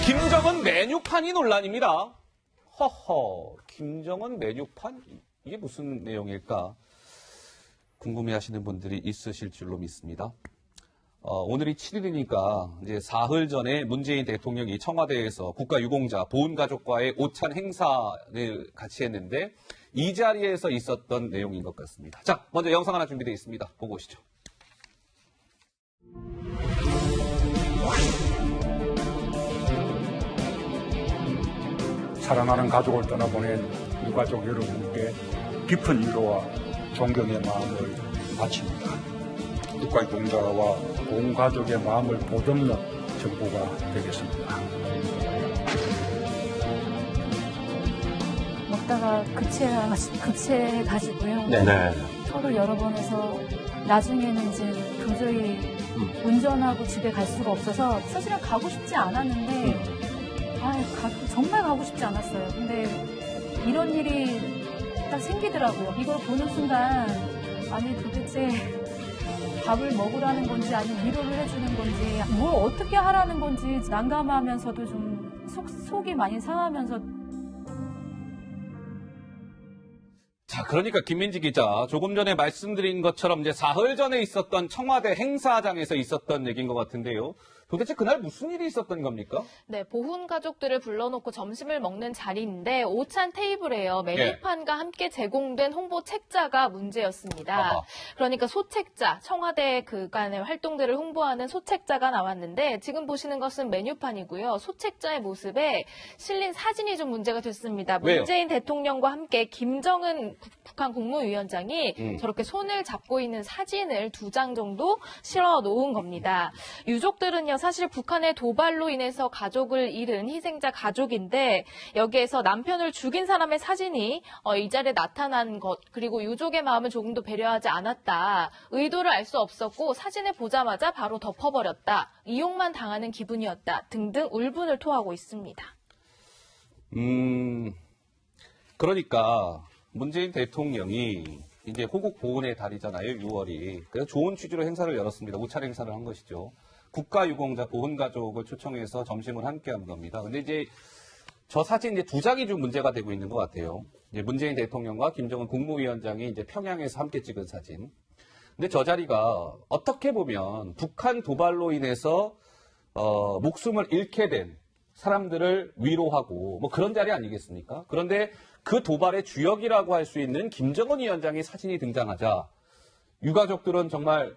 김정은 메뉴판이 논란입니다. 허허, 김정은 메뉴판? 이게 무슨 내용일까? 궁금해하시는 분들이 있으실 줄로 믿습니다. 오늘이 7일이니까 이제 사흘 전에 문재인 대통령이 청와대에서 국가유공자 보훈가족과의 오찬 행사를 같이 했는데 이 자리에서 있었던 내용인 것 같습니다. 자, 먼저 영상 하나 준비되어 있습니다. 보고 오시죠. 사랑하는 가족을 떠나보낸 유가족 여러분께 깊은 위로와 존경의 마음을 바칩니다. 국가유공자와 보훈가족의 마음을 보듬는 정부가 되겠습니다. 먹다가 급체해가지고요. 네. 서로 여러 번 해서 나중에는 이제 도저히 운전하고 집에 갈 수가 없어서 사실은 가고 싶지 않았는데 정말 가고 싶지 않았어요. 근데 이런 일이 딱 생기더라고요. 이걸 보는 순간 아니 도대체 밥을 먹으라는 건지 아니면 위로를 해주는 건지 뭘 어떻게 하라는 건지 난감하면서도 좀 속이 많이 상하면서 자, 그러니까 김민지 기자, 조금 전에 말씀드린 것처럼 이제 사흘 전에 있었던 청와대 행사장에서 있었던 얘기인 것 같은데요. 도대체 그날 무슨 일이 있었던 겁니까? 네, 보훈 가족들을 불러놓고 점심을 먹는 자리인데 오찬 테이블에요. 메뉴판과 함께 제공된 홍보 책자가 문제였습니다. 아하. 그러니까 소책자, 청와대 그간의 활동들을 홍보하는 소책자가 나왔는데 지금 보시는 것은 메뉴판이고요. 소책자의 모습에 실린 사진이 좀 문제가 됐습니다. 왜요? 문재인 대통령과 함께 김정은 북한 국무위원장이 저렇게 손을 잡고 있는 사진을 2장 정도 실어 놓은 겁니다. 유족들은요, 사실 북한의 도발로 인해서 가족을 잃은 희생자 가족인데 여기에서 남편을 죽인 사람의 사진이 이 자리에 나타난 것, 그리고 유족의 마음을 조금도 배려하지 않았다. 의도를 알 수 없었고 사진을 보자마자 바로 덮어버렸다. 이용만 당하는 기분이었다. 등등 울분을 토하고 있습니다. 그러니까 문재인 대통령이 이제 호국 보훈의 달이잖아요, 6월이. 그래서 좋은 취지로 행사를 열었습니다. 오찬 행사를 한 것이죠. 국가유공자 보훈가족을 초청해서 점심을 함께 한 겁니다. 근데 이제 저 사진 이제 2장이 좀 문제가 되고 있는 것 같아요. 이제 문재인 대통령과 김정은 국무위원장이 이제 평양에서 함께 찍은 사진. 근데 저 자리가 어떻게 보면 북한 도발로 인해서 목숨을 잃게 된 사람들을 위로하고 뭐 그런 자리 아니겠습니까? 그런데 그 도발의 주역이라고 할 수 있는 김정은 위원장의 사진이 등장하자 유가족들은 정말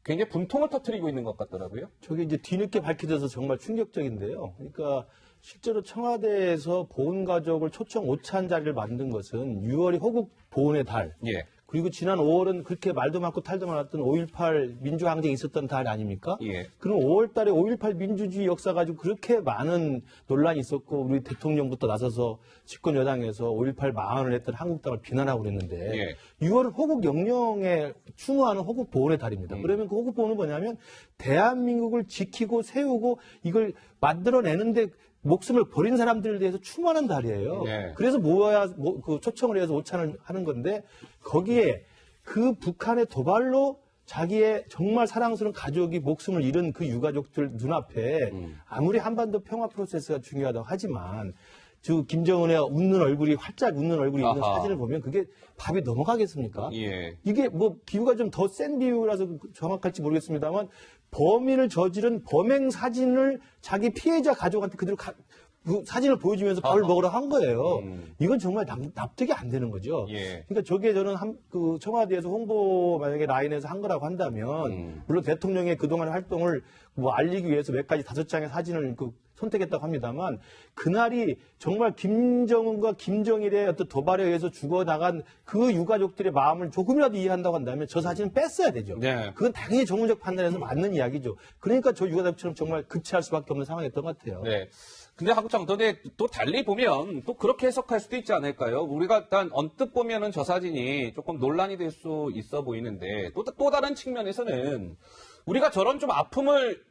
굉장히 분통을 터뜨리고 있는 것 같더라고요. 저게 이제 뒤늦게 밝혀져서 정말 충격적인데요. 그러니까 실제로 청와대에서 보훈가족을 초청 오찬 자리를 만든 것은 6월이 호국 보훈의 달. 예. 그리고 지난 5월은 그렇게 말도 많고 탈도 많았던 5.18 민주항쟁이 있었던 달 아닙니까? 예. 그럼 5월 달에 5.18 민주주의 역사 가지고 그렇게 많은 논란이 있었고 우리 대통령부터 나서서 집권 여당에서 5.18 망언을 했던 한국당을 비난하고 그랬는데 예. 6월은 호국 영령에 추모하는 호국 보훈의 달입니다. 그러면 그 호국 보훈은 뭐냐면 대한민국을 지키고 세우고 이걸 만들어내는데 목숨을 버린 사람들에 대해서 추모하는 달이에요. 네. 그래서 그 초청을 해서 오찬을 하는 건데 거기에 그 북한의 도발로 자기의 정말 사랑스러운 가족이 목숨을 잃은 그 유가족들 눈앞에 아무리 한반도 평화 프로세스가 중요하다고 하지만 김정은의 활짝 웃는 얼굴이 있는 아하. 사진을 보면 그게 밥이 넘어가겠습니까? 예. 이게 뭐 비유가 좀 더 센 비유라서 정확할지 모르겠습니다만 범인을 저지른 범행 사진을 자기 피해자 가족한테 그대로 그 사진을 보여주면서 밥을 먹으러 한 거예요. 이건 정말 납득이 안 되는 거죠. 예. 그러니까 저게 저는 그 청와대에서 홍보 만약에 라인에서 한 거라고 한다면 물론 대통령의 그동안 활동을 뭐 알리기 위해서 몇 가지 5장의 사진을 선택했다고 합니다만 그날이 정말 김정은과 김정일의 어떤 도발에 의해서 죽어나간 그 유가족들의 마음을 조금이라도 이해한다고 한다면 저 사진은 뺐어야 되죠. 네. 그건 당연히 전문적 판단에서 맞는 이야기죠. 그러니까 저 유가족처럼 정말 급체할 수밖에 없는 상황이었던 것 같아요. 네. 근데 하국장, 근데 또 달리 보면 또 그렇게 해석할 수도 있지 않을까요? 우리가 일단 언뜻 보면은 저 사진이 조금 논란이 될 수 있어 보이는데 또 다른 측면에서는 우리가 저런 좀 아픔을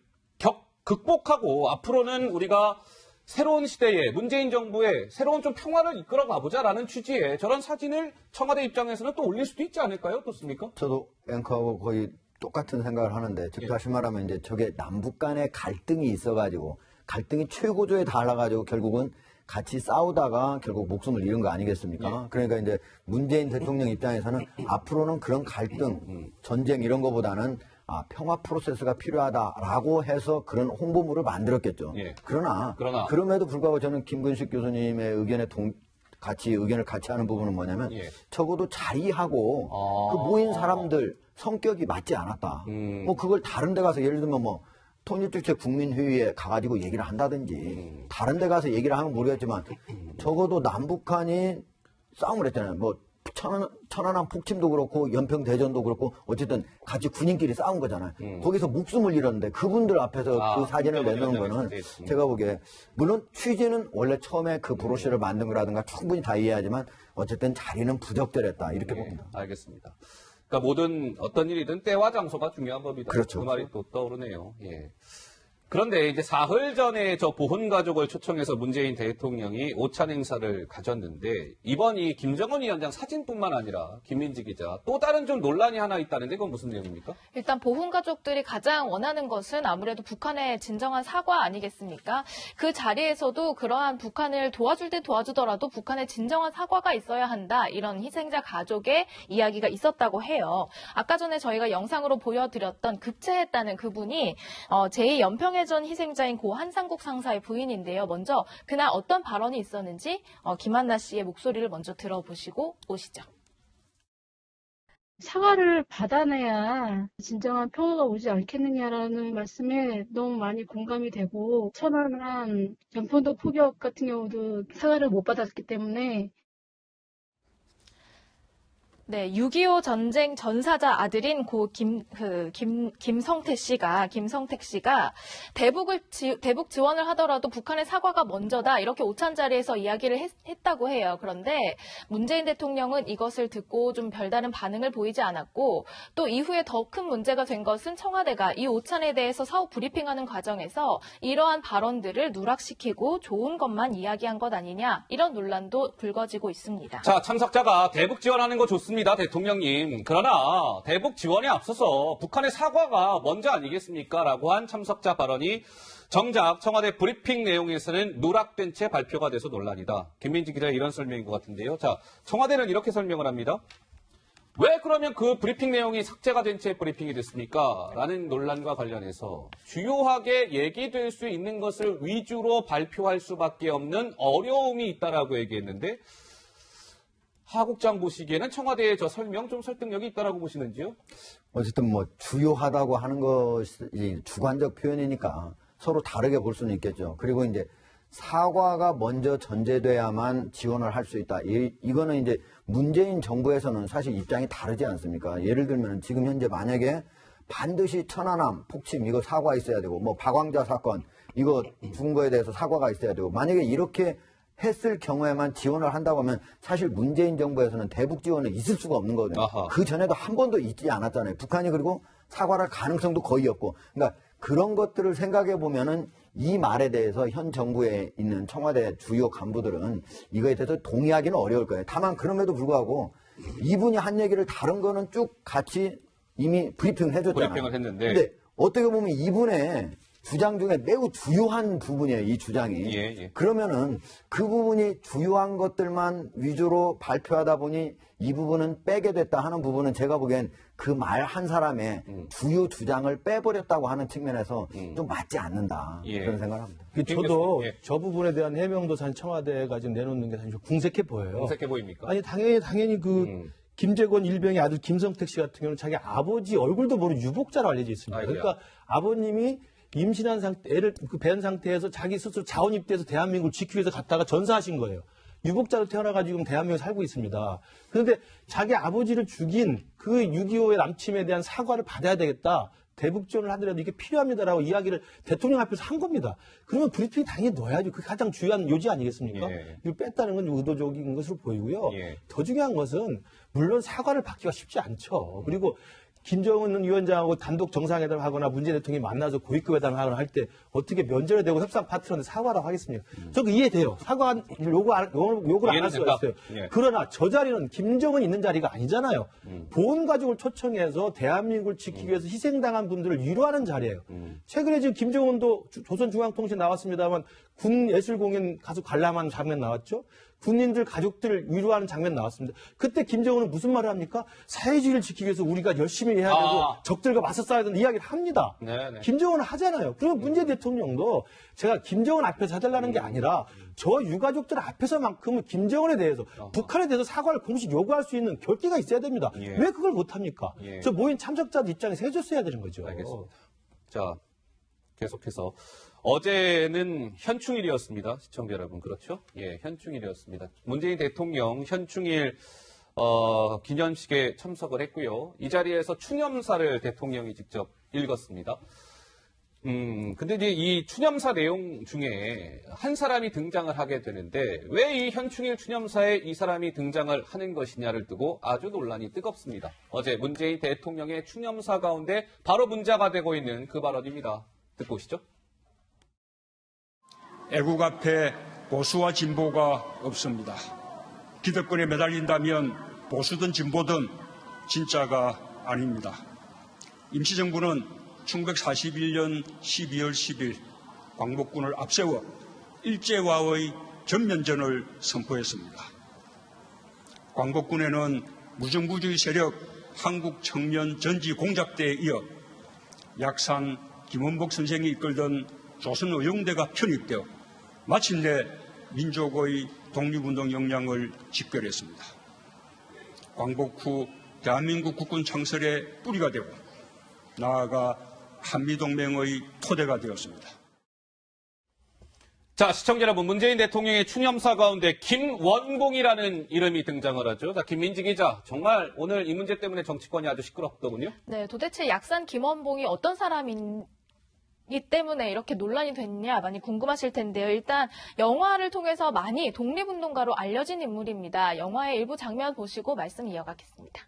극복하고 앞으로는 우리가 새로운 시대에 문재인 정부의 새로운 좀 평화를 이끌어 가보자라는 취지의 저런 사진을 청와대 입장에서는 또 올릴 수도 있지 않을까요? 어떻습니까? 저도 앵커하고 거의 똑같은 생각을 하는데 즉 다시 말하면 이제 저게 남북 간의 갈등이 있어가지고 갈등이 최고조에 달아가지고 결국은 같이 싸우다가 결국 목숨을 잃은 거 아니겠습니까? 그러니까 이제 문재인 대통령 입장에서는 앞으로는 그런 갈등, 전쟁 이런 거보다는 평화 프로세스가 필요하다라고 해서 그런 홍보물을 만들었겠죠. 예. 그러나 그럼에도 불구하고 저는 김근식 교수님의 의견에 의견을 같이 하는 부분은 뭐냐면 예. 적어도 자리하고 그 모인 사람들 성격이 맞지 않았다. 뭐 그걸 다른 데 가서 예를 들면 뭐 통일주체 국민회의에 가가지고 얘기를 한다든지 다른 데 가서 얘기를 하면 모르겠지만 적어도 남북한이 싸움을 했잖아요. 뭐 천안함 폭침도 그렇고 연평대전도 그렇고 어쨌든 같이 군인끼리 싸운 거잖아요. 거기서 목숨을 잃었는데 그분들 앞에서 그 사진을 내놓은 거는 제가 보기에 물론 취지는 원래 처음에 그 브로셔를 만든 거라든가 충분히 다 이해하지만 어쨌든 자리는 부적절했다 이렇게 봅니다. 알겠습니다. 그러니까 모든 어떤 일이든 때와 장소가 중요한 법이다. 그렇죠. 그 말이 또 떠오르네요. 예. 그런데 이제 사흘 전에 저 보훈가족을 초청해서 문재인 대통령이 오찬 행사를 가졌는데 이번 이 김정은 위원장 사진뿐만 아니라 김민지 기자 또 다른 좀 논란이 하나 있다는데 그건 무슨 내용입니까? 일단 보훈가족들이 가장 원하는 것은 아무래도 북한의 진정한 사과 아니겠습니까? 그 자리에서도 그러한 북한을 도와줄 때 도와주더라도 북한의 진정한 사과가 있어야 한다. 이런 희생자 가족의 이야기가 있었다고 해요. 아까 전에 저희가 영상으로 보여드렸던 급체했다는 그분이 제2연평해전 희생자인 고 한상국 상사의 부인인데요. 먼저 그날 어떤 발언이 있었는지 김한나 씨의 목소리를 먼저 들어보시고 오시죠. 사과를 받아내야 진정한 평화가 오지 않겠느냐라는 말씀에 너무 많이 공감이 되고 천안함 연평도 포격 같은 경우도 사과를 못 받았기 때문에 네, 6.25 전쟁 전사자 아들인 김성택 씨가 대북 지원을 하더라도 북한의 사과가 먼저다 이렇게 오찬 자리에서 이야기를 했다고 해요. 그런데 문재인 대통령은 이것을 듣고 좀 별다른 반응을 보이지 않았고 또 이후에 더 큰 문제가 된 것은 청와대가 이 오찬에 대해서 사후 브리핑하는 과정에서 이러한 발언들을 누락시키고 좋은 것만 이야기한 것 아니냐 이런 논란도 불거지고 있습니다. 자, 참석자가 대북 지원하는 거 좋습니다. 대통령님. 그러나 대북 지원에 앞서서 북한의 사과가 먼저 아니겠습니까? 라고 한 참석자 발언이 정작 청와대 브리핑 내용에서는 누락된 채 발표가 돼서 논란이다. 김민지 기자의 이런 설명인 것 같은데요. 자, 청와대는 이렇게 설명을 합니다. 왜 그러면 그 브리핑 내용이 삭제가 된 채 브리핑이 됐습니까? 라는 논란과 관련해서 주요하게 얘기될 수 있는 것을 위주로 발표할 수밖에 없는 어려움이 있다라고 얘기했는데 하 국장 보시기에는 청와대의 저 설명 좀 설득력이 있다라고 보시는지요? 어쨌든 뭐 주요하다고 하는 것이 주관적 표현이니까 서로 다르게 볼 수는 있겠죠. 그리고 이제 사과가 먼저 전제돼야만 지원을 할 수 있다. 이거는 이제 문재인 정부에서는 사실 입장이 다르지 않습니까? 예를 들면 지금 현재 만약에 반드시 천안함 폭침 이거 사과 있어야 되고 뭐 박왕자 사건 이거 죽은 거에 대해서 사과가 있어야 되고 만약에 이렇게 했을 경우에만 지원을 한다고 하면 사실 문재인 정부에서는 대북 지원은 있을 수가 없는 거거든요. 아하. 그 전에도 한 번도 있지 않았잖아요. 북한이 그리고 사과할 가능성도 거의 없고. 그러니까 그런 것들을 생각해 보면은 이 말에 대해서 현 정부에 있는 청와대 주요 간부들은 이거에 대해서 동의하기는 어려울 거예요. 다만 그럼에도 불구하고 이분이 한 얘기를 다른 거는 쭉 같이 이미 브리핑을 해줬잖아요. 브리핑을 했는데. 근데 어떻게 보면 이분의 주장 중에 매우 주요한 부분이에요, 이 주장이. 예. 그러면은 그 부분이 주요한 것들만 위주로 발표하다 보니 이 부분은 빼게 됐다 하는 부분은 제가 보기엔 그 말 한 사람의 주요 주장을 빼버렸다고 하는 측면에서 좀 맞지 않는다. 예. 그런 생각을 합니다. 저도 예. 저 부분에 대한 해명도 사실 청와대가 지금 내놓는 게 사실 좀 궁색해 보여요. 공색해 보입니까? 아니 당연히 김재권 일병의 아들 김성택 씨 같은 경우는 자기 아버지 얼굴도 모르는 유복자로 알려져 있습니다. 아이고야. 그러니까 아버님이 임신한 상태, 애를 뵌 상태에서 자기 스스로 자원 입대해서 대한민국을 지키기 위해서 갔다가 전사하신 거예요. 유복자로 태어나가지고 지금 대한민국에 살고 있습니다. 그런데 자기 아버지를 죽인 그 6.25의 남침에 대한 사과를 받아야 되겠다. 대북 지원을 하더라도 이게 필요합니다라고 이야기를 대통령 앞에서 한 겁니다. 그러면 브리핑 당연히 넣어야죠. 그게 가장 중요한 요지 아니겠습니까? 예. 이걸 뺐다는 건 의도적인 것으로 보이고요. 예. 더 중요한 것은 물론 사과를 받기가 쉽지 않죠. 그리고 김정은 위원장하고 단독 정상회담을 하거나 문재인 대통령이 만나서 고위급 회담을 하거나 할 때 어떻게 면전에 대고 협상 파트너한테 사과라고 하겠습니까? 저거 이해돼요. 사과 요구를 안 할 수가 있어요. 예. 그러나 저 자리는 김정은 있는 자리가 아니잖아요. 보훈 가족을 초청해서 대한민국을 지키기 위해서 희생당한 분들을 위로하는 자리예요. 최근에 지금 김정은도 조선중앙통신 나왔습니다만 군 예술공연 가서 관람하는 장면 나왔죠. 군인들 가족들 위로하는 장면 나왔습니다. 그때 김정은은 무슨 말을 합니까? 사회주의를 지키기 위해서 우리가 열심히 해야 되고 적들과 맞서 싸워야 된다는 이야기를 합니다. 네네. 김정은은 하잖아요. 그리고 문재인 대통령도 제가 김정은 앞에서 해달라는 게 아니라 저 유가족들 앞에서만큼은 김정은에 대해서 북한에 대해서 사과를 공식 요구할 수 있는 결기가 있어야 됩니다. 예. 왜 그걸 못합니까? 예. 저 모임 참석자들 입장에서 해줬어야 되는 거죠. 알겠습니다. 자, 계속해서 어제는 현충일이었습니다. 시청자 여러분, 그렇죠? 예, 현충일이었습니다. 문재인 대통령 현충일 기념식에 참석을 했고요. 이 자리에서 추념사를 대통령이 직접 읽었습니다. 근데 이제 이 추념사 내용 중에 한 사람이 등장을 하게 되는데 왜 이 현충일 추념사에 이 사람이 등장을 하는 것이냐를 두고 아주 논란이 뜨겁습니다. 어제 문재인 대통령의 추념사 가운데 바로 문자가 되고 있는 그 발언입니다. 듣고 오시죠. 애국 앞에 보수와 진보가 없습니다. 기득권에 매달린다면 보수든 진보든 진짜가 아닙니다. 임시정부는 1941년 12월 10일 광복군을 앞세워 일제와의 전면전을 선포했습니다. 광복군에는 무정부주의 세력 한국청년전지공작대에 이어 약산 김원복 선생이 이끌던 조선의용대가 편입되어 마침내 민족의 독립운동 역량을 집결했습니다. 광복 후 대한민국 국군 창설의 뿌리가 되고 나아가 한미동맹의 토대가 되었습니다. 자, 시청자 여러분, 문재인 대통령의 추념사 가운데 김원봉이라는 이름이 등장을 하죠. 자, 김민지 기자, 정말 오늘 이 문제 때문에 정치권이 아주 시끄럽더군요. 네, 도대체 약산 김원봉이 어떤 사람인지 때문에 이렇게 논란이 됐냐 많이 궁금하실 텐데요. 일단 영화를 통해서 많이 독립운동가로 알려진 인물입니다. 영화의 일부 장면 보시고 말씀 이어가겠습니다.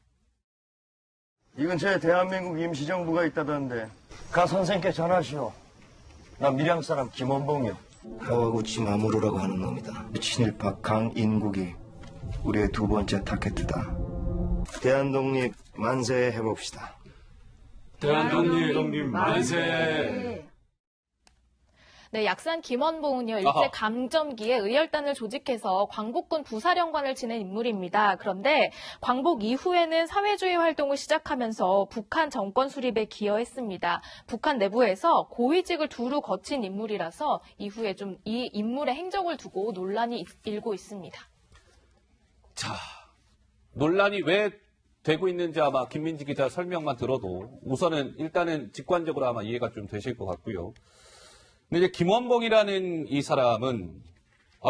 이 근처에 대한민국 임시정부가 있다던데 가 선생께 전하시오. 나 밀양 사람 김원봉이요. 하와구 치마무르라고 하는 놈이다. 친일파 강인국이 우리의 두 번째 타겟이다. 대한독립 만세 해봅시다. 대한독립 만세. 네, 약산 김원봉은요, 일제 강점기에 의열단을 조직해서 광복군 부사령관을 지낸 인물입니다. 그런데 광복 이후에는 사회주의 활동을 시작하면서 북한 정권 수립에 기여했습니다. 북한 내부에서 고위직을 두루 거친 인물이라서 이후에 좀 이 인물의 행적을 두고 논란이 일고 있습니다. 자, 논란이 왜 되고 있는지 아마 김민지 기자 설명만 들어도 우선은 일단은 직관적으로 아마 이해가 좀 되실 것 같고요. 근데 이제 김원봉이라는 이 사람은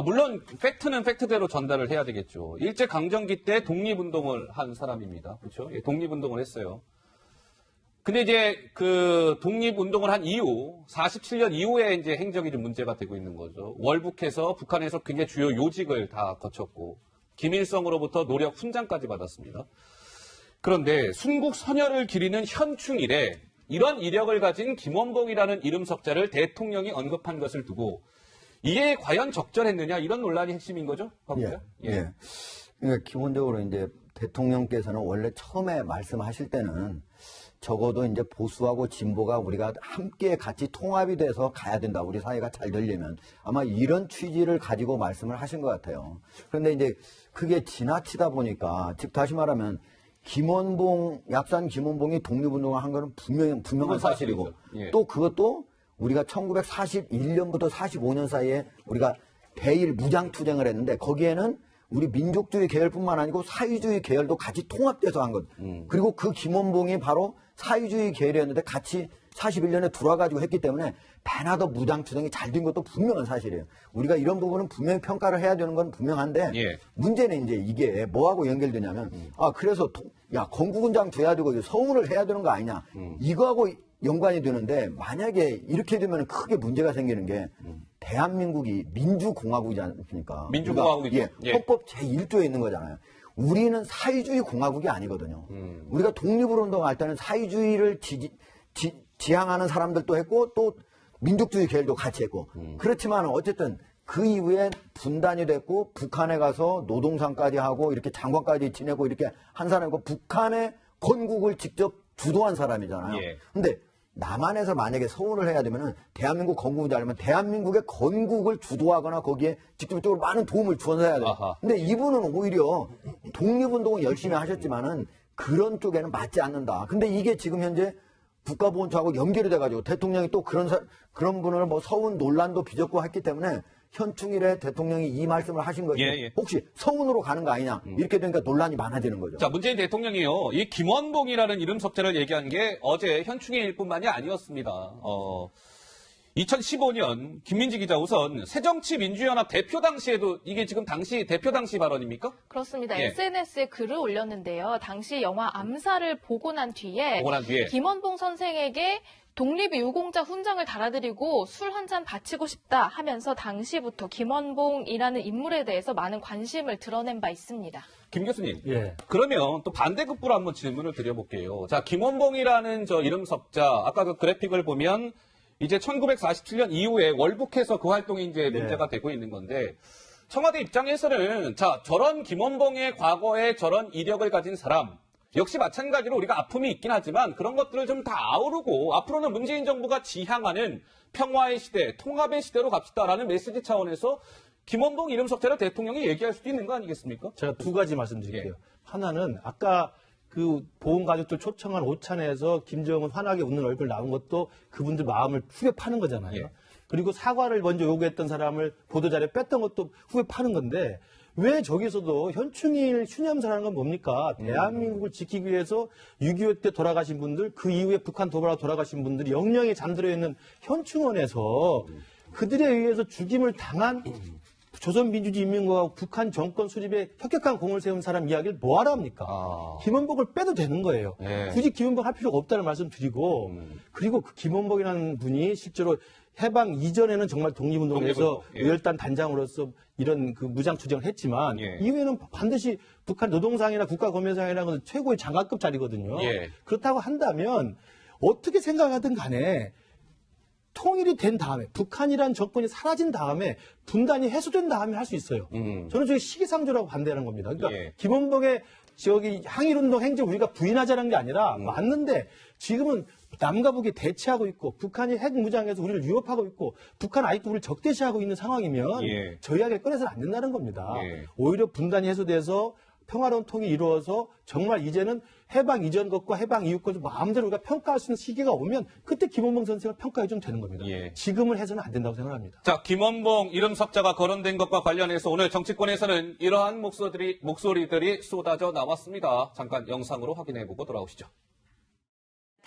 물론 팩트는 팩트대로 전달을 해야 되겠죠. 일제 강점기 때 독립운동을 한 사람입니다. 그렇죠? 예, 독립운동을 했어요. 근데 이제 그 독립운동을 한 이후 47년 이후에 이제 행적이 좀 문제가 되고 있는 거죠. 월북해서 북한에서 굉장히 주요 요직을 다 거쳤고 김일성으로부터 노력 훈장까지 받았습니다. 그런데 순국 선열을 기리는 현충일에 이런 이력을 가진 김원봉이라는 이름 석자를 대통령이 언급한 것을 두고 이게 과연 적절했느냐 이런 논란이 핵심인 거죠? 예. 그러니까 기본적으로 이제 대통령께서는 원래 처음에 말씀하실 때는 적어도 이제 보수하고 진보가 우리가 함께 같이 통합이 돼서 가야 된다. 우리 사회가 잘 되려면 아마 이런 취지를 가지고 말씀을 하신 것 같아요. 그런데 이제 그게 지나치다 보니까 즉 다시 말하면 김원봉, 약산 김원봉이 독립운동을 한 거는 분명한 사실이고 예. 또 그것도 우리가 1941년부터 45년 사이에 우리가 대일 무장투쟁을 했는데 거기에는 우리 민족주의 계열뿐만 아니고 사회주의 계열도 같이 통합돼서 한 것. 그리고 그 김원봉이 바로 사회주의 계열이었는데 같이 41년에 들어와가지고 했기 때문에 배나 더 무장투쟁이 잘 된 것도 분명한 사실이에요. 우리가 이런 부분은 분명히 평가를 해야 되는 건 분명한데 예. 문제는 이제 이게 뭐하고 연결되냐면 그래서 건국훈장 줘야 되고 서훈을 해야 되는 거 아니냐 이거하고 연관이 되는데 만약에 이렇게 되면 크게 문제가 생기는 게 대한민국이 민주공화국이지 않습니까? 민주공화국이죠. 헌법 제1조에 있는 거잖아요. 우리는 사회주의 공화국이 아니거든요. 우리가 독립을 운동할 때는 사회주의를 지향하는 사람들도 했고 또 민족주의 계열도 같이 했고 그렇지만 어쨌든 그 이후에 분단이 됐고 북한에 가서 노동상까지 하고 이렇게 장관까지 지내고 이렇게 한 사람이고 북한의 건국을 직접 주도한 사람이잖아요. 예. 근데 남한에서 만약에 서운을 해야 되면은 대한민국 건국을 하려면 대한민국의 건국을 주도하거나 거기에 직접적으로 많은 도움을 주어서 해야 돼요. 아하. 근데 이분은 오히려 독립운동을 열심히 하셨지만은 그런 쪽에는 맞지 않는다. 근데 이게 지금 현재 국가보훈처하고 연결이 돼가지고 대통령이 또 그런 분을 뭐 서운 논란도 빚었고 했기 때문에 현충일에 대통령이 이 말씀을 하신 거예요. 예, 예. 혹시 서운으로 가는 거 아니냐. 이렇게 되니까 논란이 많아지는 거죠. 자, 문재인 대통령이요. 이 김원봉이라는 이름 석자를 얘기한 게 어제 현충일뿐만이 아니었습니다. 2015년 김민지 기자 우선 새정치민주연합 대표 당시에도 이게 지금 당시 대표 당시 발언입니까? 그렇습니다. 예. SNS에 글을 올렸는데요. 당시 영화 암살을 보고 난 뒤에 김원봉 선생에게 독립유공자 훈장을 달아드리고 술 한 잔 바치고 싶다 하면서 당시부터 김원봉이라는 인물에 대해서 많은 관심을 드러낸 바 있습니다. 김 교수님. 예. 그러면 또 반대급부로 한번 질문을 드려볼게요. 자, 김원봉이라는 저 이름 석자, 아까 그 그래픽을 보면 이제 1947년 이후에 월북해서 그 활동이 이제 문제가 되고 있는 건데, 청와대 입장에서는 자, 저런 김원봉의 과거에 저런 이력을 가진 사람, 역시 마찬가지로 우리가 아픔이 있긴 하지만 그런 것들을 좀 다 아우르고 앞으로는 문재인 정부가 지향하는 평화의 시대, 통합의 시대로 갑시다라는 메시지 차원에서 김원봉 이름 석자를 대통령이 얘기할 수도 있는 거 아니겠습니까? 제가 두 가지 말씀드릴게요. 예. 하나는 아까 그 보훈가족들 초청한 오찬에서 김정은 환하게 웃는 얼굴 나온 것도 그분들 마음을 후벼 파는 거잖아요. 예. 그리고 사과를 먼저 요구했던 사람을 보도자료에 뺐던 것도 후벼 파는 건데 왜 저기서도 현충일 추념사라는 건 뭡니까? 대한민국을 지키기 위해서 6.25 때 돌아가신 분들, 그 이후에 북한 도발하고 돌아가신 분들이 영영에 잠들어 있는 현충원에서 그들에 의해서 죽임을 당한 조선민주주의인민공화국 북한 정권 수립에 혁혁한 공을 세운 사람 이야기를 뭐하러 합니까? 김원복을 빼도 되는 거예요. 네. 굳이 김원복 할 필요가 없다는 말씀 드리고 그리고 그 김원복이라는 분이 실제로 해방 이전에는 정말 독립운동에서 예. 의열단 단장으로서 이런 그 무장 투쟁을 했지만 예. 이후에는 반드시 북한 노동상이나 국가검열상이라는 것은 최고의 장관급 자리거든요. 예. 그렇다고 한다면 어떻게 생각하든 간에 통일이 된 다음에 북한이라는 정권이 사라진 다음에 분단이 해소된 다음에 할 수 있어요. 저는 저게 시기상조라고 반대하는 겁니다. 그러니까 예. 김원복의 저기 항일운동 행적 우리가 부인하자는 게 아니라 맞는데 지금은 남과 북이 대치하고 있고 북한이 핵 무장해서 우리를 위협하고 있고 북한 아직도 우리를 적대시하고 있는 상황이면 예. 저 이야기를 꺼내서는 안 된다는 겁니다. 예. 오히려 분단이 해소돼서 평화로운 통일이 이루어서 정말 이제는 해방 이전 것과 해방 이후 것을 마음대로 우리가 평가할 수 있는 시기가 오면 그때 김원봉 선생을 평가해 주면 되는 겁니다. 예. 지금은 해서는 안 된다고 생각합니다. 자, 김원봉 이름 석자가 거론된 것과 관련해서 오늘 정치권에서는 이러한 목소리들이 쏟아져 나왔습니다. 잠깐 영상으로 확인해보고 돌아오시죠.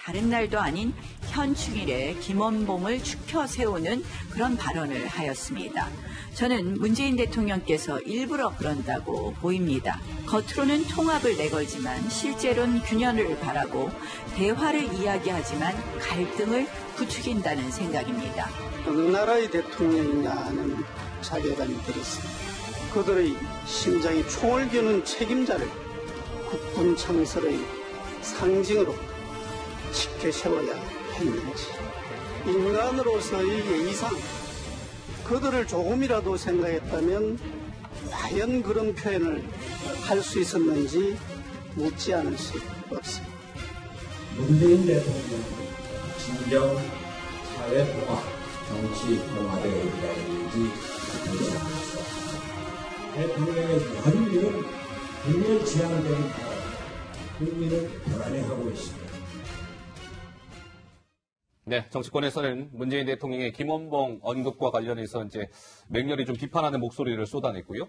다른 날도 아닌 현충일에 김원봉을 축혀 세우는 그런 발언을 하였습니다. 저는 문재인 대통령께서 일부러 그런다고 보입니다. 겉으로는 통합을 내걸지만 실제로는 균열을 바라고 대화를 이야기하지만 갈등을 부추긴다는 생각입니다. 어느 나라의 대통령이냐는 자괴감이 들었습니다. 그들의 심장이 총을 겨눈 책임자를 국군 창설의 상징으로 지켜 세워야 했는지 인간으로서의 예의상 그들을 조금이라도 생각했다면 과연 그런 표현을 할 수 있었는지 묻지 않을 수 없습니다. 문재인 대통령은 진정 사회 통합, 정치 통합에 의지하는지 인정합니다. 대통령의 원리는 국민 지향되는 바람, 국민을 불안해하고 있습니다. 네, 정치권에서는 문재인 대통령의 김원봉 언급과 관련해서 이제 맹렬히 좀 비판하는 목소리를 쏟아냈고요.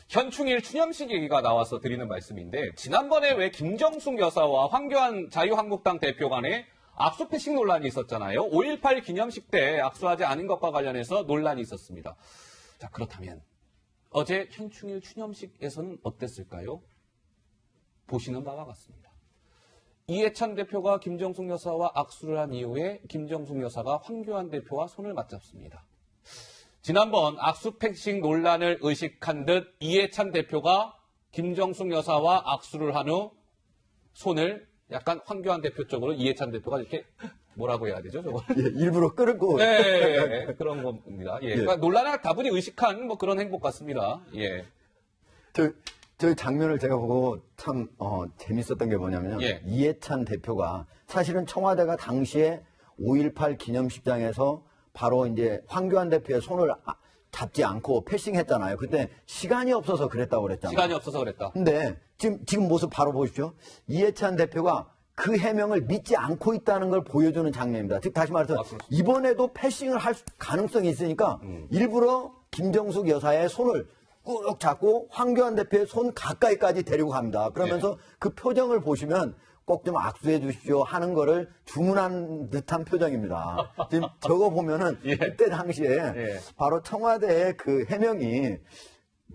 현충일 추념식 얘기가 나와서 드리는 말씀인데, 지난번에 왜 김정숙 여사와 황교안 자유한국당 대표 간에 악수 패싱 논란이 있었잖아요. 5.18 기념식 때 악수하지 않은 것과 관련해서 논란이 있었습니다. 자, 그렇다면 어제 현충일 추념식에서는 어땠을까요? 보시는 바와 같습니다. 이해찬 대표가 김정숙 여사와 악수를 한 이후에 김정숙 여사가 황교안 대표와 손을 맞잡습니다. 지난번 악수 패싱 논란을 의식한 듯 이해찬 대표가 김정숙 여사와 악수를 한 후 손을 약간 황교안 대표 쪽으로 이해찬 대표가 이렇게 뭐라고 해야 되죠, 저거? 예, 일부러 끌고. 네, 그런 겁니다. 예. 그러니까 논란을 다분히 의식한 뭐 그런 행복 같습니다. 예. 저 장면을 제가 보고 참 재밌었던 게 뭐냐면요. 예. 이해찬 대표가 사실은 청와대가 당시에 5.18 기념식장에서 바로 이제 황교안 대표의 손을 잡지 않고 패싱했잖아요. 그때 시간이 없어서 그랬다고 그랬잖아요. 시간이 없어서 그랬다. 근데 지금 모습 바로 보십시오. 이해찬 대표가 그 해명을 믿지 않고 있다는 걸 보여주는 장면입니다. 즉 다시 말해서 이번에도 패싱을 할 가능성이 있으니까 일부러 김정숙 여사의 손을 꾹 잡고 황교안 대표의 손 가까이까지 데리고 갑니다. 그러면서 그 표정을 보시면 꼭 좀 악수해 주십시오 하는 거를 주문한 듯한 표정입니다. 지금 저거 보면은 그때 당시에 바로 청와대의 그 해명이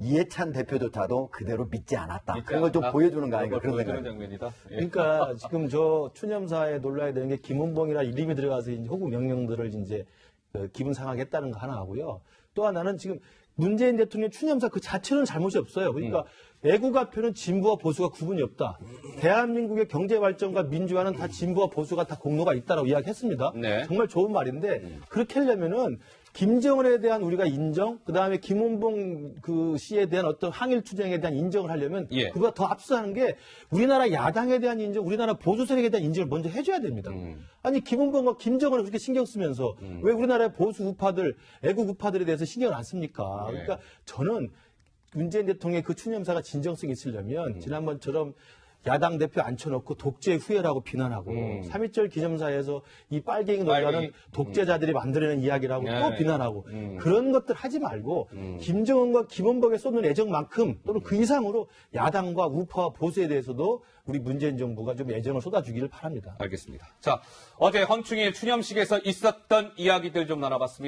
이해찬 대표조차도 그대로 믿지 않았다. 그런 걸 좀 보여주는 거 아닌가 그런 생각이 장면이다. 그러니까 지금 저 추념사에 놀라야 되는 게 김은봉이라 이름이 들어가서 이제 호국 명령들을 이제 기분 상하게 했다는 거 하나 하고요. 또 하나는 지금 문재인 대통령 추념사 그 자체는 잘못이 없어요. 그러니까 애국가표는 진보와 보수가 구분이 없다. 대한민국의 경제 발전과 민주화는 다 진보와 보수가 다 공로가 있다라고 이야기했습니다. 네. 정말 좋은 말인데 그렇게 하려면은 김정은에 대한 우리가 인정, 그 다음에 김은봉 그 씨에 대한 어떤 항일 투쟁에 대한 인정을 하려면 그보다 더 앞서는 게 우리나라 야당에 대한 인정, 우리나라 보수 세력에 대한 인정을 먼저 해줘야 됩니다. 아니 김은봉과 김정은을 그렇게 신경 쓰면서 왜 우리나라의 보수 우파들, 애국 우파들에 대해서 신경을 안 씁니까? 그러니까 저는 문재인 대통령의 그 추념사가 진정성이 있으려면 지난번처럼 야당 대표 앉혀놓고 독재 후예라고 비난하고 3.1절 기념사에서 이 빨갱이 놀라는 독재자들이 만들어낸 이야기라고 또 비난하고 그런 것들 하지 말고 김정은과 김원복에 쏟는 애정만큼 또는 그 이상으로 야당과 우파와 보수에 대해서도 우리 문재인 정부가 좀 애정을 쏟아주기를 바랍니다. 알겠습니다. 자, 어제 헌충의 추념식에서 있었던 이야기들 좀 나눠봤습니다.